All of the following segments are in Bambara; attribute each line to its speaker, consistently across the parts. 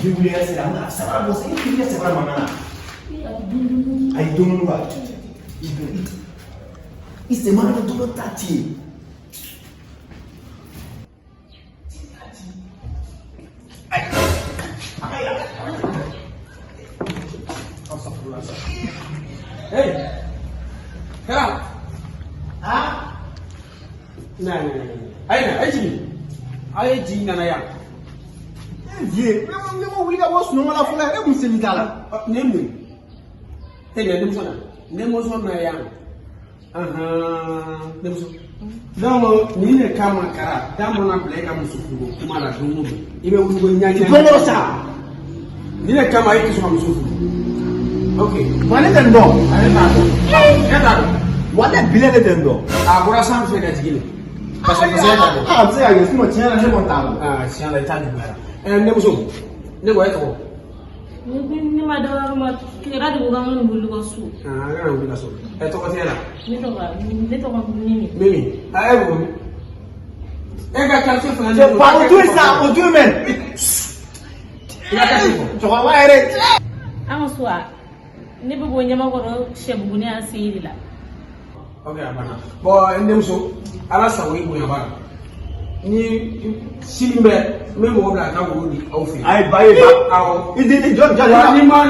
Speaker 1: vais vous laisser là. Ça va bosser. C'est vraiment là. Aïe, donne-nous là. Il se demande de tout le tati.
Speaker 2: Hey, Kara.
Speaker 1: Ah?
Speaker 2: Nah. Aji nana ya.
Speaker 1: Vieux, mais on oublie d'avoir ce nom-là, faut la remonter là.
Speaker 2: Nemu. Nemu na ya. Nemu. Donc, ni ne kama Kara, damo na bleka musufu kuma la dumu. Ibe unugo nyanya.
Speaker 1: Comment ça?
Speaker 2: Ni ne kama yiki so musufu. Okay.
Speaker 1: Wale dendo.
Speaker 2: Eta.
Speaker 1: Wale bilele dendo.
Speaker 2: Agora sam fe gatigile. Parce que c'est ça.
Speaker 1: Ah, c'est ça, sinon tiens là, je monte là.
Speaker 2: Ah, tiens là, t'as dit voilà. Nemu so. Ne go eto.
Speaker 3: Ni madara ma kira de bugan mun bulu ko su.
Speaker 2: Ah, gara wuli ka so. Eto ko tela.
Speaker 3: Ni to ba ni.
Speaker 2: Mimi, ah ebo. Ega kalso fana.
Speaker 1: Je parle tout ça, au Dieu même.
Speaker 2: Ega kalso.
Speaker 1: Tu vas voir Yere.
Speaker 3: An suwa. Ni bu gonya ma goro shebu ni asiri la.
Speaker 2: Okay, abana. Bon, ndem so ala sawo ibu ya bana. Ni silimbe me mo bla ka wo di au fi.
Speaker 1: Aïe, bah.
Speaker 2: Awo.
Speaker 1: Il dit, John,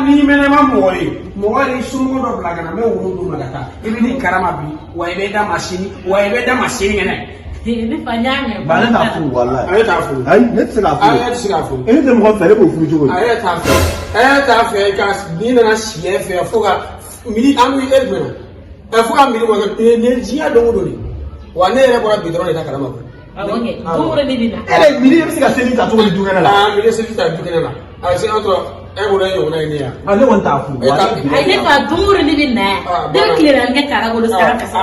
Speaker 2: Ni mene ma mo wori sumo do bla kana me wo do magata. Ibi ni karama bi, wa ibe da machine ngene.
Speaker 3: Ni fanyame.
Speaker 1: Bah, là, t'as fou, voilà.
Speaker 2: Aye ta fu.
Speaker 1: Aïe, net c'est la fou.
Speaker 2: Aye ti ga fu.
Speaker 1: Et nous devons faire pour vous jouer.
Speaker 2: Aye ta fu. Ta fu ka ni na sie fe foga mini amu edmena. Fuka mbili mwa ne jia dongo ni wane yere bora bidoro ni takala mako
Speaker 3: Awonge. Ko re ni na.
Speaker 1: Elle mini c'est ka seli ta to le dungana la.
Speaker 2: Ah mili se fita dukena la. Ah c'est entre bora yo na ni ya.
Speaker 1: Ah ne wanta fu.
Speaker 3: Ai ne ka dumure ni na. De clear an ga kara golo sara ka sa.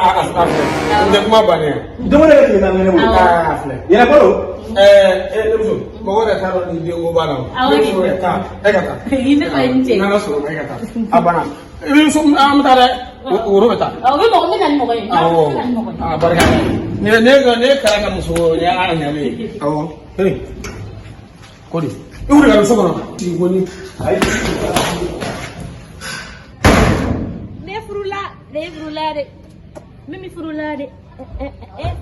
Speaker 2: Nde kuma bane.
Speaker 1: Dongo le ke na ngene wo.
Speaker 2: Ah fle.
Speaker 1: Yere bolo.
Speaker 2: Lemuso. Mo wona ta ro ni de ngo bala.
Speaker 3: Awonge.
Speaker 2: Ta. Ekata.
Speaker 3: Ine ko nje.
Speaker 2: Na so ekata. Abana. Ibi so am ta de. Uro beta.
Speaker 3: Awe mo ni kan mo ko ni.
Speaker 2: Ah barka. Ne kara ka muso ya ara nyame. Awo. Hey. Kodi. Uri ga so kono. Ti woni. Ai.
Speaker 3: Ne frula de. Mimi frula de.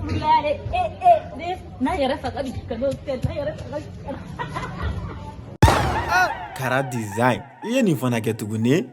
Speaker 3: Frula de. Na yara faga bi ka no na yara faga.
Speaker 4: Kara design. Iye ni fana ke tugune.